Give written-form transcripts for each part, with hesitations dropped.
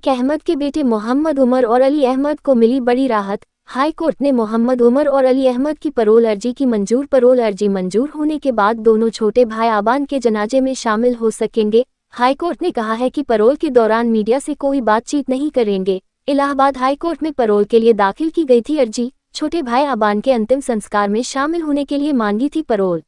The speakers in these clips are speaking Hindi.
अतीक अहमद के बेटे मोहम्मद उमर और अली अहमद को मिली बड़ी राहत। हाई कोर्ट ने मोहम्मद उमर और अली अहमद की पैरोल अर्जी मंजूर होने के बाद दोनों छोटे भाई आबान के जनाजे में शामिल हो सकेंगे। हाई कोर्ट ने कहा है कि पैरोल के दौरान मीडिया से कोई बातचीत नहीं करेंगे। इलाहाबाद हाई कोर्ट में पैरोल के लिए दाखिल की गई थी अर्जी। छोटे भाई आबान के अंतिम संस्कार में शामिल होने के लिए मांगी थी पैरोल।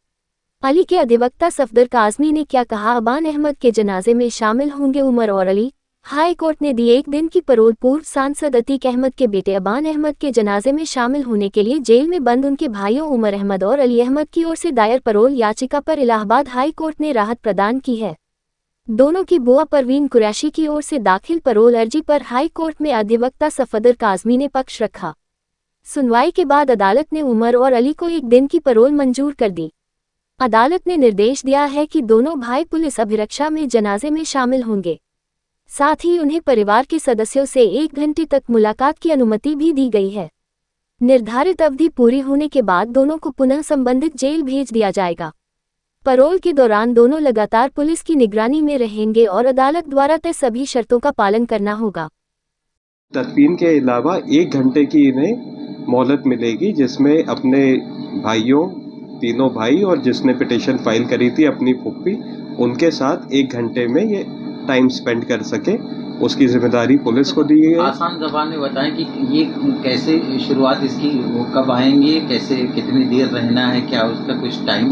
अली के अधिवक्ता सफदर काज़मी ने क्या कहा, आबान अहमद के जनाजे में शामिल होंगे उमर और अली। हाई कोर्ट ने दी 1 दिन की पैरोल पूर्व सांसद अतीक अहमद के बेटे आबान अहमद के जनाजे में शामिल होने के लिए जेल में बंद उनके भाइयों उमर अहमद और अली अहमद की ओर से दायर पैरोल याचिका पर इलाहाबाद हाई कोर्ट ने राहत प्रदान की है। दोनों की बुआ परवीन कुरैशी की ओर से दाखिल पैरोल अर्जी पर हाई कोर्ट में अधिवक्ता सफदर काज़मी ने पक्ष रखा। सुनवाई के बाद अदालत ने उमर और अली को 1 दिन की पैरोल मंजूर कर दी। अदालत ने निर्देश दिया है कि दोनों भाई पुलिस अभिरक्षा में जनाजे में शामिल होंगे। साथ ही उन्हें परिवार के सदस्यों से 1 घंटे तक मुलाकात की अनुमति भी दी गई है। निर्धारित अवधि पूरी होने के बाद दोनों को पुनः संबंधित जेल भेज दिया जाएगा। पैरोल के दौरान दोनों लगातार पुलिस की निगरानी में रहेंगे और अदालत द्वारा तय सभी शर्तों का पालन करना होगा। तदफीन के अलावा 1 घंटे की इन्हें मोहलत मिलेगी, जिसमें अपने भाइयों, तीनों भाई और जिसने पिटीशन फाइल करी थी अपनी फुप्पी, उनके साथ 1 घंटे में ये टाइम स्पेंड कर सके, उसकी जिम्मेदारी पुलिस को दी है। आसान ज़बान में बताएं कि ये कैसे शुरुआत इसकी, वो कब आएंगे, कैसे, कितनी देर रहना है, क्या उसका कुछ टाइम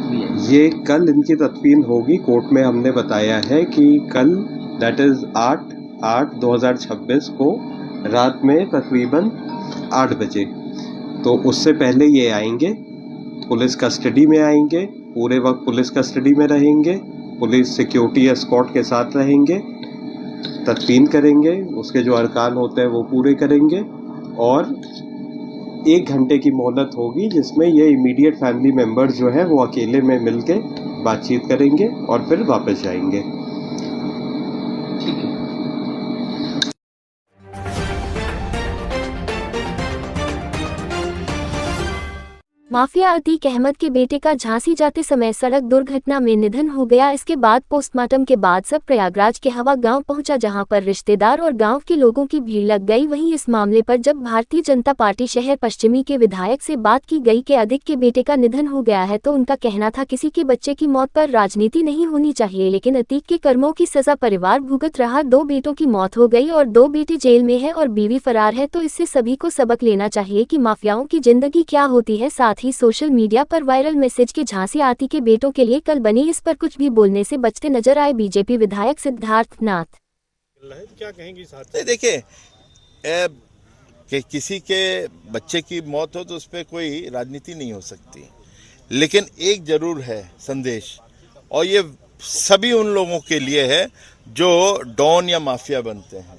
भी है? ये कल इनकी तदफीन होगी। कोर्ट में हमने बताया है कि कल दैट इज 8/8/2026 को रात में तकरीबन 8 बजे, तो उससे पहले ये आएंगे, पुलिस कस्टडी में आएंगे, पूरे वक्त पुलिस कस्टडी में रहेंगे, पुलिस सिक्योरिटी एस्कॉर्ट के साथ रहेंगे, तदफीन करेंगे, उसके जो अरकान होते हैं वो पूरे करेंगे और 1 घंटे की मोहलत होगी, जिसमें ये इमीडिएट फैमिली मेम्बर्स जो है वो अकेले में मिलके बातचीत करेंगे और फिर वापस जाएंगे। माफिया अतीक अहमद के बेटे का झांसी जाते समय सड़क दुर्घटना में निधन हो गया। इसके बाद पोस्टमार्टम के बाद सब प्रयागराज के हवा गांव पहुंचा, जहां पर रिश्तेदार और गांव के लोगों की भीड़ लग गई। वहीं इस मामले पर जब भारतीय जनता पार्टी शहर पश्चिमी के विधायक से बात की गई कि अतीक के बेटे का निधन हो गया है, तो उनका कहना था किसी के बच्चे की मौत पर राजनीति नहीं होनी चाहिए, लेकिन अतीक के कर्मों की सजा परिवार भुगत रहा। 2 बेटों की मौत हो गई और 2 बेटे जेल में है और बीवी फरार है, तो इससे सभी को सबक लेना चाहिए कि माफियाओं की जिंदगी क्या होती है। साथ ही सोशल मीडिया पर वायरल मैसेज के झांसी आती के बेटों के लिए कल बनी, इस पर कुछ भी बोलने से बचते नजर आए बीजेपी विधायक सिद्धार्थ नाथ। क्या कहेंगे साथ? देखिए, कि किसी के बच्चे की मौत हो तो उस पर कोई राजनीति नहीं हो सकती, लेकिन एक जरूर है संदेश, और ये सभी उन लोगों के लिए है जो डॉन या माफिया बनते हैं,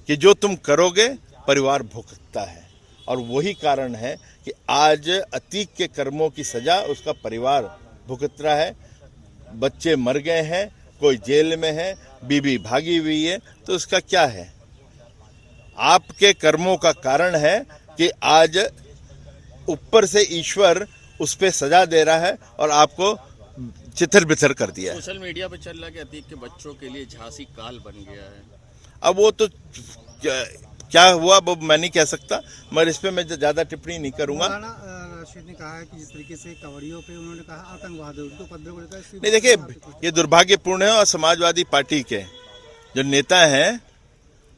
कि जो तुम करोगे परिवार भुगतता है। और वही कारण है कि आज अतीक के कर्मों की सजा उसका परिवार भुगत रहा है। बच्चे मर गए हैं, कोई जेल में है, बीवी भागी हुई है, तो उसका क्या है? आपके कर्मों का कारण है कि आज ऊपर से ईश्वर उस पे सजा दे रहा है और आपको चिथर बिथर कर दिया है। सोशल मीडिया पे चल रहा है कि अतीक के बच्चों के लिए झांसी काल बन गया है। अब वो तो क्या हुआ वो मैं नहीं कह सकता, मगर इस पे मैं ज़्यादा टिप्पणी नहीं करूंगा। रशीद ने कहा है कि जिस तरीके से कवड़ियों पे उन्होंने कहा आतंकवाद है, उनको पद नहीं, देखिए ये दुर्भाग्यपूर्ण है और समाजवादी पार्टी के जो नेता हैं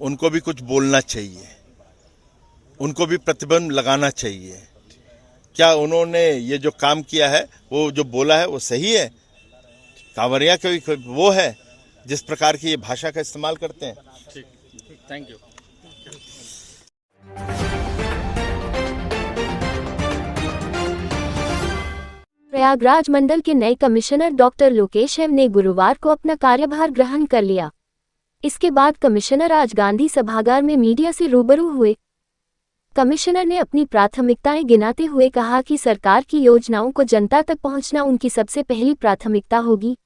उनको भी कुछ बोलना चाहिए, उनको भी प्रतिबंध लगाना चाहिए। क्या उन्होंने ये जो काम किया है, वो जो बोला है वो सही है? कांवरिया कोई वो है जिस प्रकार की ये भाषा का इस्तेमाल करते हैं? ठीक, थैंक यू। प्रयागराज मंडल के नए कमिश्नर डॉक्टर लोकेश एम ने गुरुवार को अपना कार्यभार ग्रहण कर लिया। इसके बाद कमिश्नर आज गांधी सभागार में मीडिया से रूबरू हुए। कमिश्नर ने अपनी प्राथमिकताएं गिनाते हुए कहा कि सरकार की योजनाओं को जनता तक पहुंचना उनकी सबसे पहली प्राथमिकता होगी।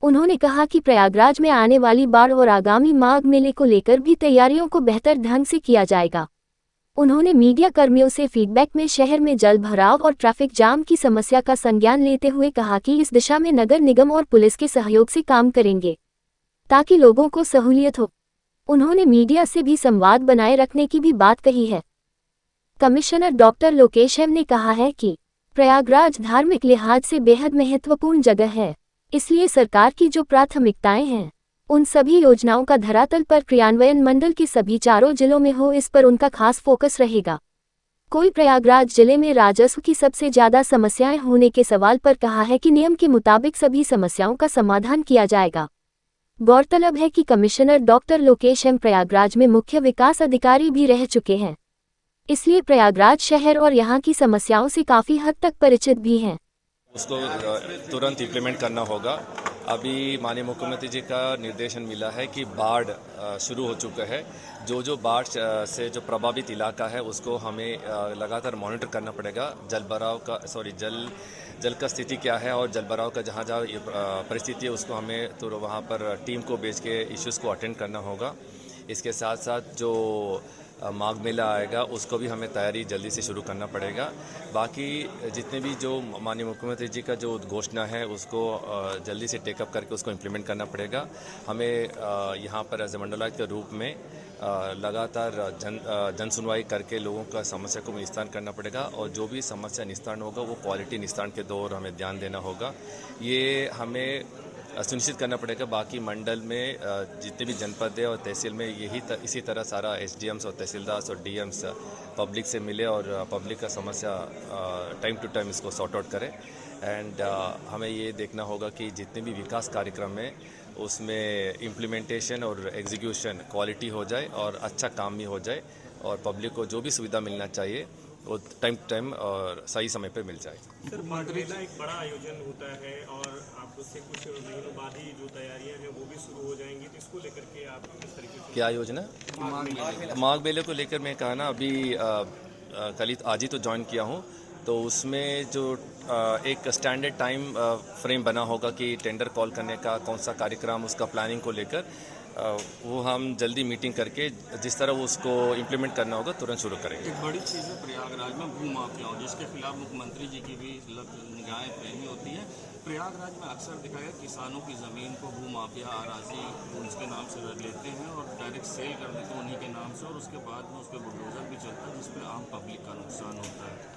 उन्होंने कहा कि प्रयागराज में आने वाली बाढ़ और आगामी माघ मेले को लेकर भी तैयारियों को बेहतर ढंग से किया जाएगा। उन्होंने मीडिया कर्मियों से फीडबैक में शहर में जल भराव और ट्रैफिक जाम की समस्या का संज्ञान लेते हुए कहा कि इस दिशा में नगर निगम और पुलिस के सहयोग से काम करेंगे ताकि लोगों को सहूलियत हो। उन्होंने मीडिया से भी संवाद बनाए रखने की भी बात कही है। कमिश्नर डॉक्टर लोकेश एम ने कहा है कि प्रयागराज धार्मिक लिहाज से बेहद महत्वपूर्ण जगह है, इसलिए सरकार की जो प्राथमिकताएं हैं उन सभी योजनाओं का धरातल पर क्रियान्वयन मंडल के सभी 4 जिलों में हो, इस पर उनका खास फोकस रहेगा। कोई प्रयागराज जिले में राजस्व की सबसे ज्यादा समस्याएं होने के सवाल पर कहा है कि नियम के मुताबिक सभी समस्याओं का समाधान किया जाएगा। गौरतलब है कि commissioner doctor Lokesh M Prayagraj में मुख्य विकास अधिकारी भी रह चुके हैं, इसलिए प्रयागराज शहर और यहाँ की समस्याओं से काफी हद तक परिचित भी हैं। उसको तुरंत इम्प्लीमेंट करना होगा। अभी माननीय मुख्यमंत्री जी का निर्देशन मिला है कि बाढ़ शुरू हो चुका है। जो बाढ़ से जो प्रभावित इलाका है उसको हमें लगातार मॉनिटर करना पड़ेगा। जल का स्थिति क्या है और जल भराव का जहाँ परिस्थिति है उसको हमें तो वहाँ पर टीम को भेज के इश्यूज़ को अटेंड करना होगा। इसके साथ साथ जो माघ मेला आएगा उसको भी हमें तैयारी जल्दी से शुरू करना पड़ेगा। बाकी जितने भी जो माननीय मुख्यमंत्री जी का जो घोषणा है उसको जल्दी से टेकअप करके उसको इम्प्लीमेंट करना पड़ेगा। हमें यहाँ पर एज ए मंडलायुक्त के रूप में लगातार जन सुनवाई करके लोगों का समस्या को निस्तारण करना पड़ेगा और जो भी समस्या निस्तारण होगा वो क्वालिटी निस्तारण के दौर हमें ध्यान देना होगा। ये हमें सुनिश्चित करना पड़ेगा। बाकी मंडल में जितने भी जनपद है और तहसील में इसी तरह सारा एसडीएम्स और तहसीलदार और डीएम्स पब्लिक से मिले और पब्लिक का समस्या टाइम टू टाइम इसको सॉर्ट आउट करें। एंड हमें ये देखना होगा कि जितने भी विकास कार्यक्रम है उसमें इम्प्लीमेंटेशन और एग्जीक्यूशन क्वालिटी हो जाए और अच्छा काम भी हो जाए और पब्लिक को जो भी सुविधा मिलना चाहिए वो टाइम टू टाइम और सही समय पर मिल जाए। सर, माघ मेला एक बड़ा आयोजन होता है और आप उससे कुछ महीनों बाद ही जो तैयारियां हैं वो भी शुरू हो जाएंगी, तो इसको लेकर के आप किस तरीके से क्या योजना? माघ मेले को लेकर मैं कहा ना, अभी आज ही तो ज्वाइन किया हूँ, तो उसमें जो एक स्टैंडर्ड टाइम फ्रेम बना होगा कि टेंडर कॉल करने का कौन सा कार्यक्रम, उसका प्लानिंग को लेकर वो हम जल्दी मीटिंग करके जिस तरह उसको इम्प्लीमेंट करना होगा तुरंत शुरू करेंगे। एक बड़ी चीज़ है प्रयागराज में भू माफियाओं, जिसके खिलाफ मुख्यमंत्री जी की भी निगाहें प्रेमी होती है। प्रयागराज में अक्सर दिखाया गया किसानों की ज़मीन को भू माफिया आराजी उसके नाम से लेते हैं और डायरेक्ट सेल कर देते हैं उन्हीं के नाम से, और उसके बाद में उस पर बुलडोजर भी चलता है जिसमें आम पब्लिक का नुकसान होता है।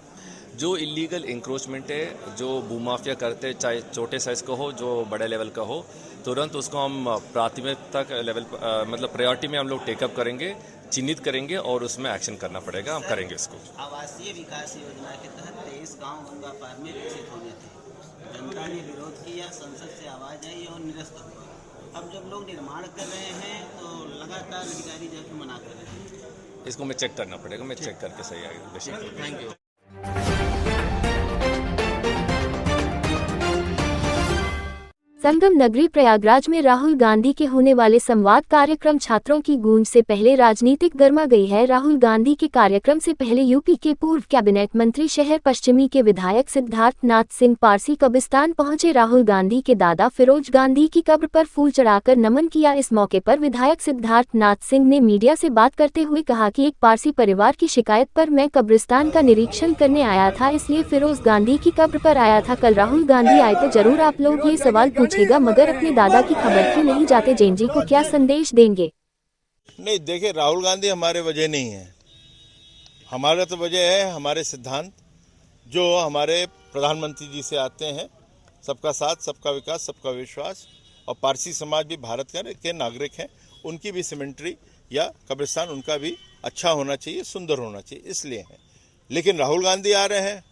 जो इलीगल इंक्रोचमेंट है, जो भूमाफिया करते हैं, चाहे छोटे साइज का हो जो बड़े लेवल का हो, तुरंत उसको हम प्राथमिकता लेवल मतलब प्रायोरिटी में हम लोग टेकअप करेंगे, चिन्हित करेंगे और उसमें एक्शन करना पड़ेगा। हम करेंगे इसको। आवासीय विकास योजना के तहत 23 गांव गंगा पार में विकसित होने थे। जनता ने विरोध किया, संसद से आवाज आई और निरस्त हुआ। अब जब लोग निर्माण कर रहे हैं तो लगातार अधिकारी जाके मना कर रहे हैं। इसको मैं चेक करना पड़ेगा, मैं चेक करके सही आएगा। Thank you. संगम नगरी प्रयागराज में राहुल गांधी के होने वाले संवाद कार्यक्रम छात्रों की गूंज से पहले राजनीतिक गर्मा गई है। राहुल गांधी के कार्यक्रम से पहले यूपी के पूर्व कैबिनेट मंत्री शहर पश्चिमी के विधायक सिद्धार्थ नाथ सिंह पारसी कब्रिस्तान पहुंचे। राहुल गांधी के दादा फिरोज गांधी की कब्र पर फूल चढ़ाकर नमन किया। इस मौके पर विधायक सिद्धार्थ नाथ सिंह ने मीडिया से बात करते हुए कहा कि एक पारसी परिवार की शिकायत पर मैं कब्रिस्तान का निरीक्षण करने आया था, इसलिए फिरोज गांधी की कब्र पर आया था। कल राहुल गांधी आए तो जरूर आप लोग ये सवाल पूछेगा, मगर अपने दादा की खबर क्यों नहीं जाते? जैन जी को क्या संदेश देंगे? नहीं, देखिए, राहुल गांधी हमारे वजह नहीं है। हमारा तो वजह है हमारे सिद्धांत जो हमारे प्रधानमंत्री जी से आते हैं, सबका साथ, सबका विकास, सबका विश्वास। और पारसी समाज भी भारत के नागरिक हैं, उनकी भी सिमेंट्री या कब्रिस्तान उनका भी अच्छा होना चाहिए, सुंदर होना चाहिए, इसलिए है। लेकिन राहुल गांधी आ रहे हैं,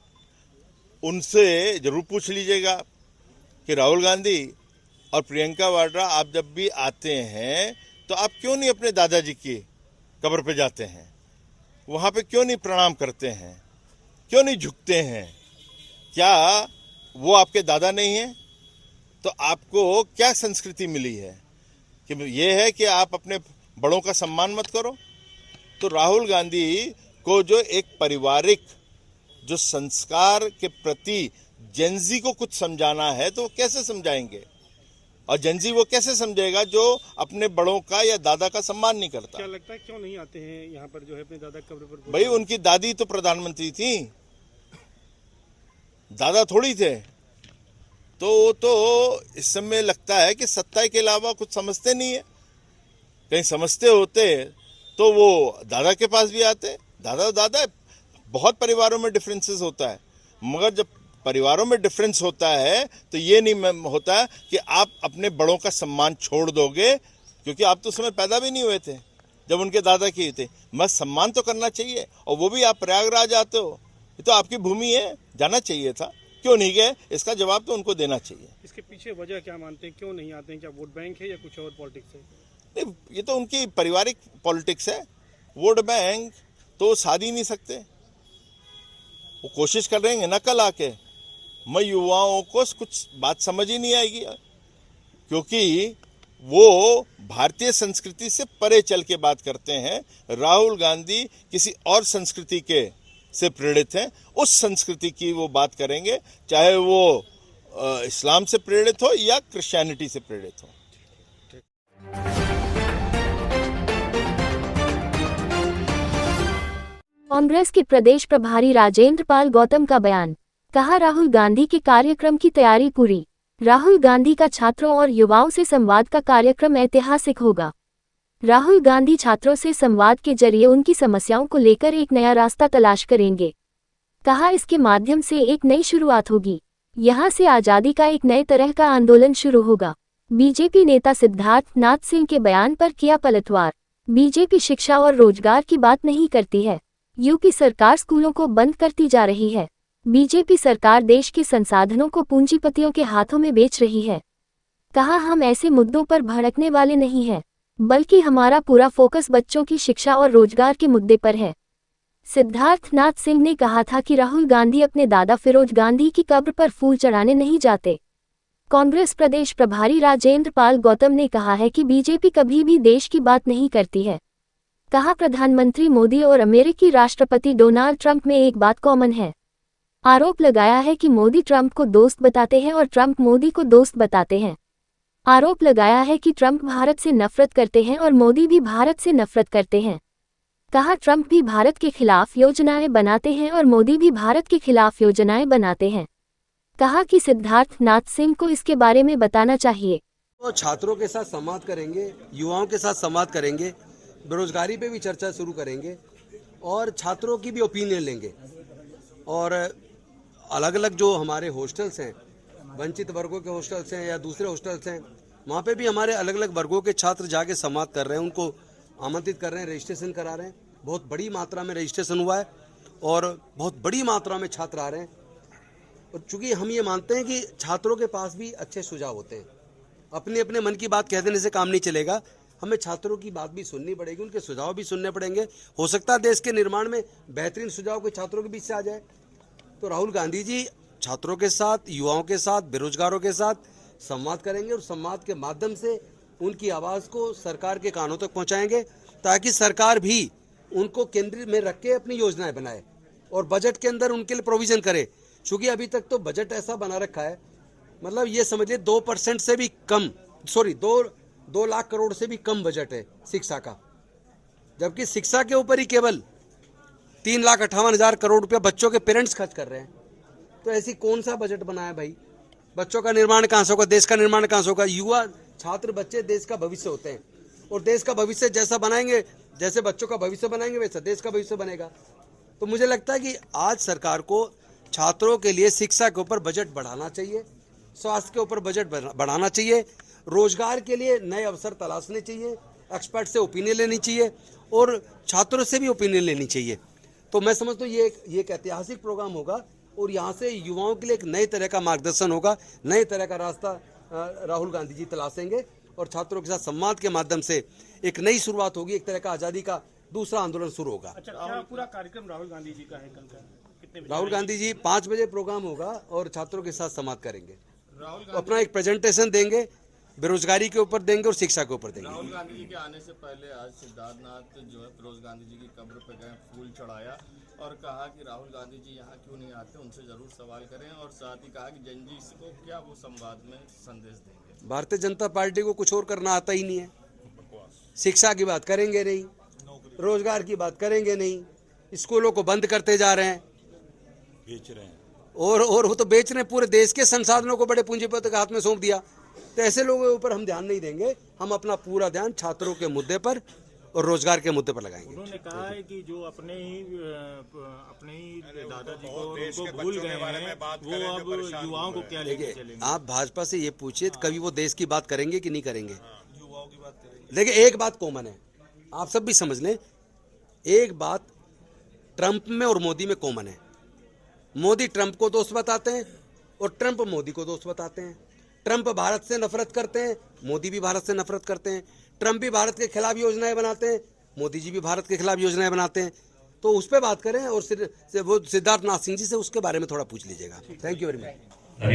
उनसे जरूर पूछ लीजिएगा कि राहुल गांधी और प्रियंका वाड्रा, आप जब भी आते हैं तो आप क्यों नहीं अपने दादाजी की कब्र पे जाते हैं? वहाँ पे क्यों नहीं प्रणाम करते हैं? क्यों नहीं झुकते हैं? क्या वो आपके दादा नहीं हैं? तो आपको क्या संस्कृति मिली है कि ये है कि आप अपने बड़ों का सम्मान मत करो? तो राहुल गांधी को जो एक पारिवारिक जो संस्कार के प्रति जेनजी को कुछ समझाना है तो वो कैसे समझाएंगे? और जेनजी वो कैसे समझेगा जो अपने बड़ों का या दादा का सम्मान नहीं करता? क्या लगता है क्यों नहीं आते हैं यहाँ पर जो है अपने दादा कब्र पर? भाई, उनकी दादी तो प्रधानमंत्री थी, दादा थोड़ी थे। तो वो तो इस समय लगता है कि सत्ता के अलावा कुछ समझते नहीं है। कहीं समझते होते तो वो दादा के पास भी आते। दादा बहुत परिवारों में डिफरेंसेस होता है, मगर जब परिवारों में डिफरेंस होता है तो ये नहीं होता कि आप अपने बड़ों का सम्मान छोड़ दोगे, क्योंकि आप तो उस समय पैदा भी नहीं हुए थे जब उनके दादा किए थे। मत सम्मान तो करना चाहिए, और वो भी आप प्रयागराज आते हो, ये तो आपकी भूमि है, जाना चाहिए था, क्यों नहीं गए? इसका जवाब तो उनको देना चाहिए। इसके पीछे वजह क्या मानते हैं, क्यों नहीं आते हैं? क्या वोट बैंक है या कुछ और पॉलिटिक्स है? नहीं, ये तो उनकी पारिवारिक पॉलिटिक्स है। वोट बैंक तो साध ही नहीं सकते, वो कोशिश कर रहे हैं नकल आके। मैं युवाओं को कुछ बात समझ ही नहीं आएगी, क्योंकि वो भारतीय संस्कृति से परे चल के बात करते हैं। राहुल गांधी किसी और संस्कृति के से प्रेरित हैं, उस संस्कृति की वो बात करेंगे, चाहे वो इस्लाम से प्रेरित हो या क्रिश्चियनिटी से प्रेरित हो। कांग्रेस के प्रदेश प्रभारी राजेंद्र पाल गौतम का बयान। कहा, राहुल गांधी के कार्यक्रम की तैयारी पूरी। राहुल गांधी का छात्रों और युवाओं से संवाद का कार्यक्रम ऐतिहासिक होगा। राहुल गांधी छात्रों से संवाद के जरिए उनकी समस्याओं को लेकर एक नया रास्ता तलाश करेंगे। कहा, इसके माध्यम से एक नई शुरुआत होगी। यहां से आजादी का एक नए तरह का आंदोलन शुरू होगा। बीजेपी नेता सिद्धार्थ नाथ सिंह के बयान पर किया पलटवार। बीजेपी शिक्षा और रोजगार की बात नहीं करती है। यूपी सरकार स्कूलों को बंद करती जा रही है। बीजेपी सरकार देश के संसाधनों को पूंजीपतियों के हाथों में बेच रही है। कहा, हम ऐसे मुद्दों पर भड़कने वाले नहीं हैं, बल्कि हमारा पूरा फोकस बच्चों की शिक्षा और रोजगार के मुद्दे पर है। सिद्धार्थ नाथ सिंह ने कहा था कि राहुल गांधी अपने दादा फिरोज गांधी की कब्र पर फूल चढ़ाने नहीं जाते। कांग्रेस प्रदेश प्रभारी राजेंद्र पाल गौतम ने कहा है कि बीजेपी कभी भी देश की बात नहीं करती है। कहा, प्रधानमंत्री मोदी और अमेरिकी राष्ट्रपति डोनाल्ड ट्रंप में एक बात कॉमन है। आरोप लगाया है कि मोदी ट्रंप को दोस्त बताते हैं और ट्रंप मोदी को दोस्त बताते हैं। आरोप लगाया है कि ट्रंप भारत से नफरत करते हैं और मोदी भी भारत से नफरत करते हैं। कहा, ट्रंप भी भारत के खिलाफ योजनाएं बनाते हैं और मोदी भी भारत के खिलाफ योजनाएं बनाते हैं। कहा कि सिद्धार्थ नाथ सिंह को इसके बारे में बताना चाहिए। तो छात्रों के साथ संवाद करेंगे, युवाओं के साथ संवाद करेंगे, बेरोजगारी पे भी चर्चा शुरू करेंगे और छात्रों की भी ओपिनियन लेंगे। और अलग अलग जो हमारे हॉस्टल्स हैं, वंचित वर्गों के हॉस्टल्स हैं या दूसरे हॉस्टल्स हैं, वहाँ पे भी हमारे अलग अलग वर्गों के छात्र जाके संवाद कर रहे हैं, उनको आमंत्रित कर रहे हैं, रजिस्ट्रेशन करा रहे हैं। बहुत बड़ी मात्रा में रजिस्ट्रेशन हुआ है और बहुत बड़ी मात्रा में छात्र आ रहे हैं। और चूंकि हम ये मानते हैं कि छात्रों के पास भी अच्छे सुझाव होते हैं, अपने अपने मन की बात कह देने से काम नहीं चलेगा, हमें छात्रों की बात भी सुननी पड़ेगी, उनके सुझाव भी सुनने पड़ेंगे। हो सकता है देश के निर्माण में बेहतरीन सुझाव कोई छात्रों के बीच से आ जाए। तो राहुल गांधी जी छात्रों के साथ, युवाओं के साथ, बेरोजगारों के साथ संवाद करेंगे और संवाद के माध्यम से उनकी आवाज़ को सरकार के कानों तक पहुंचाएंगे, ताकि सरकार भी उनको केंद्र में रख के अपनी योजनाएं बनाए और बजट के अंदर उनके लिए प्रोविजन करे। चूंकि अभी तक तो बजट ऐसा बना रखा है, मतलब ये समझिए 2% से भी कम, 2 लाख करोड़ से भी कम बजट है शिक्षा का, जबकि शिक्षा के ऊपर ही केवल 3,58,000 करोड़ रुपया बच्चों के पेरेंट्स खर्च कर रहे हैं। तो ऐसी कौन सा बजट बनाया भाई? बच्चों का निर्माण कहाँ से होगा? देश का निर्माण कहाँ से होगा? युवा छात्र बच्चे देश का भविष्य होते हैं और देश का भविष्य जैसा बनाएंगे, जैसे बच्चों का भविष्य बनाएंगे, वैसा देश का भविष्य बनेगा। तो मुझे लगता है कि आज सरकार को छात्रों के लिए शिक्षा के ऊपर बजट बढ़ाना चाहिए, स्वास्थ्य के ऊपर बजट बढ़ाना चाहिए, रोजगार के लिए नए अवसर तलाशने चाहिए, एक्सपर्ट से ओपिनियन लेनी चाहिए और छात्रों से भी ओपिनियन लेनी चाहिए। तो मैं समझता हूँ ये एक ऐतिहासिक प्रोग्राम होगा और यहाँ से युवाओं के लिए एक नए तरह का मार्गदर्शन होगा, नए तरह का रास्ता राहुल गांधी जी तलाशेंगे और छात्रों के साथ संवाद के माध्यम से एक नई शुरुआत होगी, एक तरह का आज़ादी का दूसरा आंदोलन शुरू होगा। अच्छा, क्या पूरा कार्यक्रम राहुल गांधी जी का है कल का? कितने बजे? राहुल गांधी जी 5 बजे प्रोग्राम होगा और छात्रों के साथ संवाद करेंगे, अपना एक प्रेजेंटेशन देंगे, बेरोजगारी के ऊपर देंगे और शिक्षा के ऊपर देंगे। राहुल गांधी जी के आने से पहले आज सिद्धार्थ नाथ जो है फिरोज गांधी जी की कब्र पर गए, फूल चढ़ाया और कहा कि राहुल गांधी जी यहाँ क्यों नहीं आते, उनसे जरूर सवाल करें। और साथ ही कहा कि जनजी को क्या वो संवाद में संदेश देंगे। भारतीय जनता पार्टी को कुछ और करना आता ही नहीं है। शिक्षा की बात करेंगे नहीं, रोजगार की बात करेंगे नहीं, स्कूलों को बंद करते जा रहे हैं, बेच रहे हैं और वो तो बेच रहे हैं, पूरे देश के संसाधनों को बड़े पूंजीपति के हाथ में सौंप दिया। तो ऐसे लोगों के ऊपर हम ध्यान नहीं देंगे। हम अपना पूरा ध्यान छात्रों के मुद्दे पर और रोजगार के मुद्दे पर लगाएंगे। उन्होंने कहा है कि जो अपने ही दादाजी को उनको भूल गए हैं, वो अब युवाओं को क्या लेके चलेंगे? आप भाजपा से ये पूछिए कभी वो देश की बात करेंगे कि नहीं करेंगे? युवाओं की बात करेंगे। देखिए एक बात कॉमन है, आप सब भी समझ लें, एक बात ट्रंप में और मोदी में कॉमन है। मोदी ट्रंप को दोस्त बताते हैं और ट्रंप मोदी को दोस्त बताते हैं। ट्रंप भारत से नफरत करते हैं, मोदी भी भारत से नफरत करते हैं। ट्रंप भी भारत के खिलाफ योजनाएं बनाते हैं, मोदी जी भी भारत के खिलाफ योजनाएं बनाते हैं। तो उस पर बात करें और वो सिद्धार्थ नाथ सिंह जी से उसके बारे में थोड़ा पूछ लीजिएगा। Thank you very much.